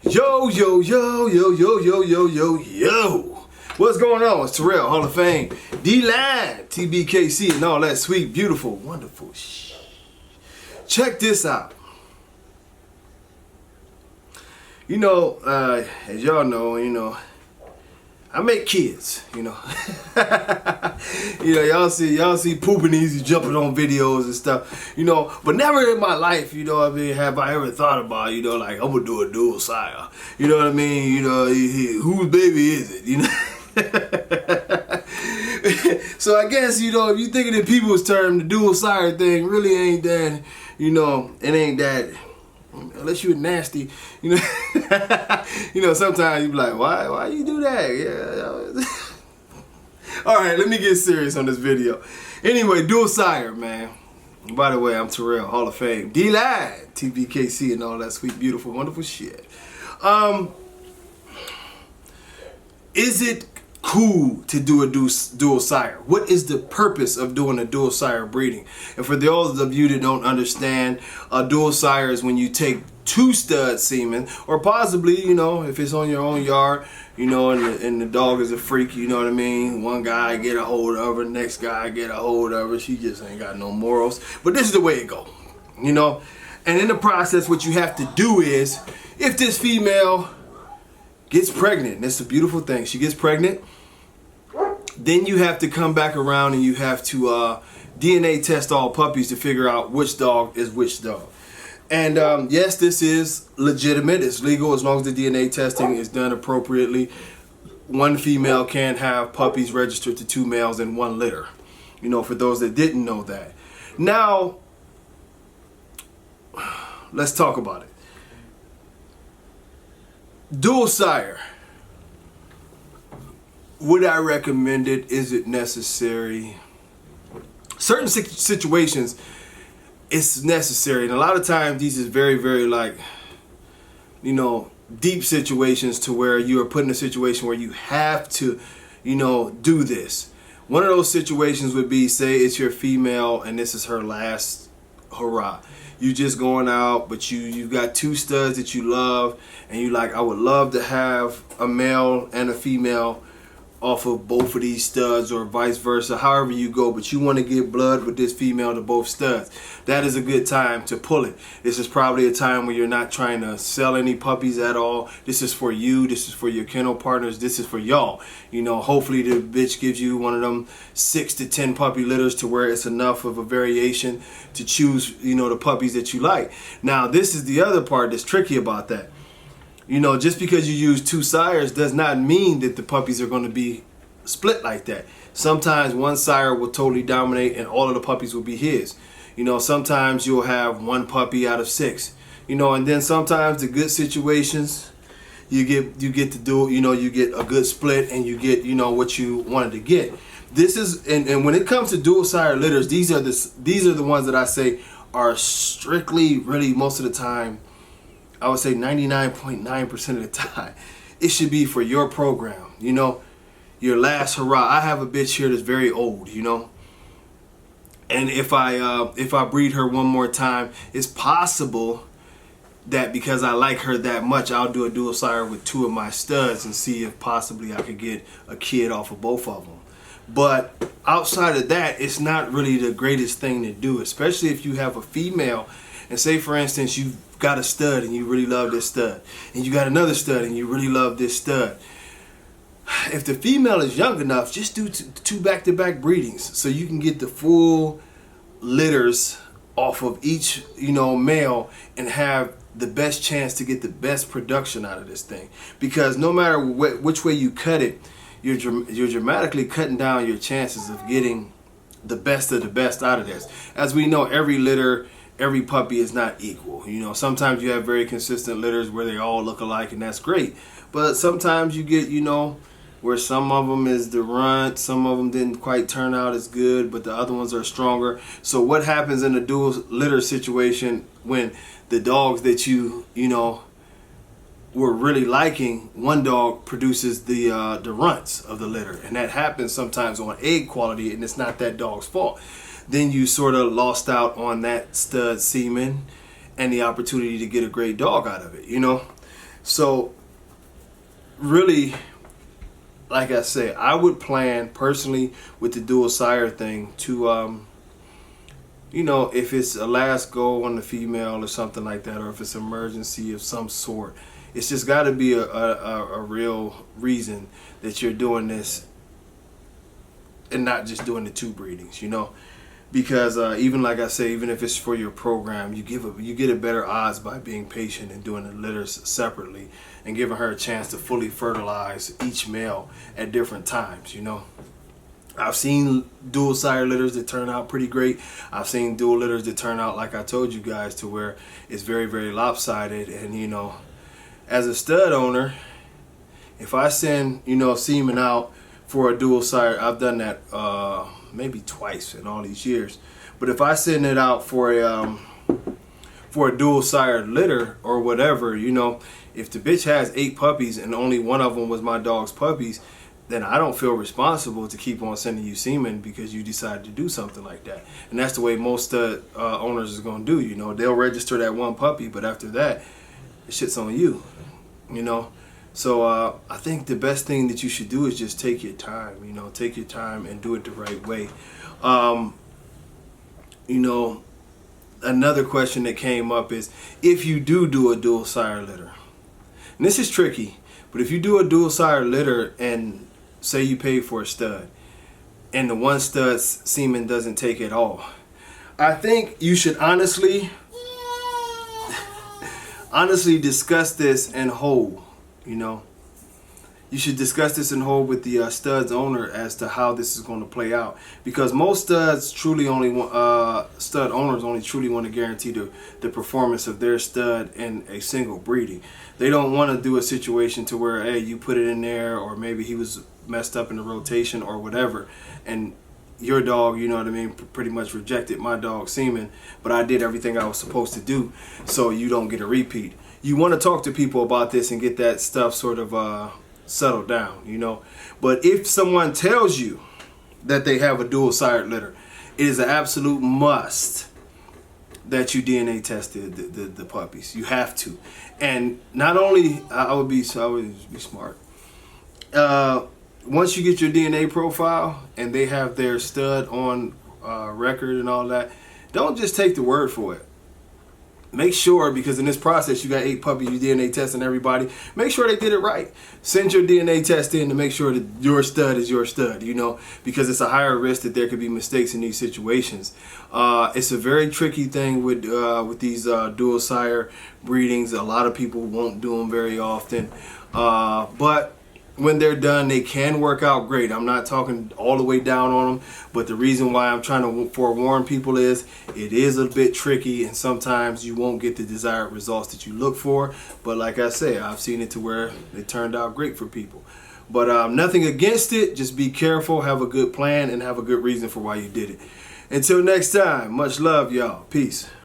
Yo, yo, yo, yo, yo, yo, yo, yo, yo. What's going on? It's Terrell, Hall of Fame, D-Line, TBKC, and all that sweet, beautiful, wonderful shit. Check this out. You know, as y'all know, I make kids, y'all see pooping easy, jumping on videos and stuff, but never in my life, have I ever thought about, like, I'm gonna do a dual SIRE, you know what I mean, whose baby is it, So I guess, if you're thinking in people's terms, the dual SIRE thing really ain't that, it ain't that, unless you're nasty, sometimes you be like, why you do that? Yeah. All right, let me get serious on this video. Anyway, dual SIRE, man. By the way, I'm Terrell, Hall of Fame, D-Line, TBKC, and all that sweet, beautiful, wonderful shit. Is it cool to do a dual SIRE? What is the purpose of doing a dual SIRE breeding? And for those of you that don't understand, a dual SIRE is when you take two stud semen, or possibly, if it's on your own yard, and the dog is a freak, you know what I mean? One guy get a hold of her, next guy get a hold of her, she just ain't got no morals. But this is the way it go, And in the process, what you have to do is, if this female gets pregnant, and it's a beautiful thing, she gets pregnant, then you have to come back around and you have to DNA test all puppies to figure out which dog is which dog. And yes, this is legitimate, it's legal as long as the DNA testing is done appropriately. One female can have puppies registered to two males in one litter, for those that didn't know that. Now, let's talk about it. Dual SIRE. Would I recommend it? Is it necessary? Certain situations, it's necessary. And a lot of times these is very, very deep situations to where you are put in a situation where you have to, do this. One of those situations would be, say it's your female and this is her last hurrah. You just going out, but you got two studs that you love, and you like, I would love to have a male and a female off of both of these studs, or vice versa, however you go, but you want to get blood with this female to both studs. That is a good time to pull it. This is probably a time where you're not trying to sell any puppies at all. This is for you, this is for your kennel partners, this is for y'all. Hopefully the bitch gives you one of them 6 to 10 puppy litters to where it's enough of a variation to choose, the puppies that you like. Now, this is the other part that's tricky about that. Just because you use two sires does not mean that the puppies are going to be split like that. Sometimes one sire will totally dominate and all of the puppies will be his. Sometimes you'll have one puppy out of 6. And then sometimes the good situations, you get to do, you get a good split and you get, what you wanted to get. This is, and when it comes to dual sire litters, these are the ones that I say are strictly, really, most of the time, I would say 99.9% of the time, it should be for your program, your last hurrah. I have a bitch here that's very old, and if I breed her one more time, it's possible that because I like her that much, I'll do a dual SIRE with 2 of my studs and see if possibly I could get a kid off of both of them. But outside of that, it's not really the greatest thing to do, especially if you have a female. And say, for instance, you've got a stud and you really love this stud, and you got another stud and you really love this stud. If the female is young enough, just do 2 back-to-back breedings so you can get the full litters off of each, male, and have the best chance to get the best production out of this thing. Because no matter which way you cut it, you're dramatically cutting down your chances of getting the best of the best out of this. As we know, every litter, every puppy is not equal. Sometimes you have very consistent litters where they all look alike, and that's great. But sometimes you get, where some of them is the runt, some of them didn't quite turn out as good, but the other ones are stronger. So what happens in a dual litter situation when the dogs that you were really liking, one dog produces the runts of the litter, and that happens sometimes on egg quality, and it's not that dog's fault. Then you sort of lost out on that stud semen and the opportunity to get a great dog out of it, So really, like I say, I would plan personally with the dual sire thing to you know, if it's a last go on the female or something like that, or if it's an emergency of some sort, it's just got to be a real reason that you're doing this and not just doing the 2 breedings, you know. Because even like I say, even if it's for your program, you get a better odds by being patient and doing the litters separately and giving her a chance to fully fertilize each male at different times, you know. I've seen dual sire litters that turn out pretty great. I've seen dual litters that turn out, like I told you guys, to where it's very, very lopsided. And, you know, as a stud owner, if I send, you know, semen out for a dual sire, I've done that maybe twice in all these years. But if I send it out for a dual sire litter or whatever, you know, if the bitch has 8 puppies and only one of them was my dog's puppies, then I don't feel responsible to keep on sending you semen because you decided to do something like that. And that's the way most owners is going to do, you know. They'll register that 1 puppy, but after that, the shit's on you, you know. So I think the best thing that you should do is just take your time, you know, take your time and do it the right way. You know, another question that came up is, if you do a dual sire litter, and this is tricky, but if you do a dual sire litter and say you pay for a stud and the one stud's semen doesn't take at all, I think you should honestly discuss this in whole, you know. You should discuss this in whole with the stud's owner as to how this is going to play out, because most studs truly only want, stud owners only truly want to guarantee the performance of their stud in a single breeding. They don't want to do a situation to where, hey, you put it in there, or maybe he was messed up in the rotation or whatever, and your dog, you know what I mean, pretty much rejected my dog's semen, but I did everything I was supposed to do, so you don't get a repeat. You want to talk to people about this and get that stuff sort of settle down, you know. But if someone tells you that they have a dual sired litter, it is an absolute must that you DNA tested the puppies. You have to. And not only, I would be smart. Once you get your DNA profile and they have their stud on record and all that, don't just take the word for it. Make sure, because in this process you got 8 puppies, you DNA testing everybody. Make sure they did it right. Send your DNA test in to make sure that your stud is your stud, you know, because it's a higher risk that there could be mistakes in these situations. It's a very tricky thing with these dual sire breedings. A lot of people won't do them very often, but when they're done, they can work out great. I'm not talking all the way down on them, but the reason why I'm trying to forewarn people is it is a bit tricky, and sometimes you won't get the desired results that you look for. But like I say, I've seen it to where it turned out great for people. But nothing against it. Just be careful, have a good plan, and have a good reason for why you did it. Until next time, much love, y'all. Peace.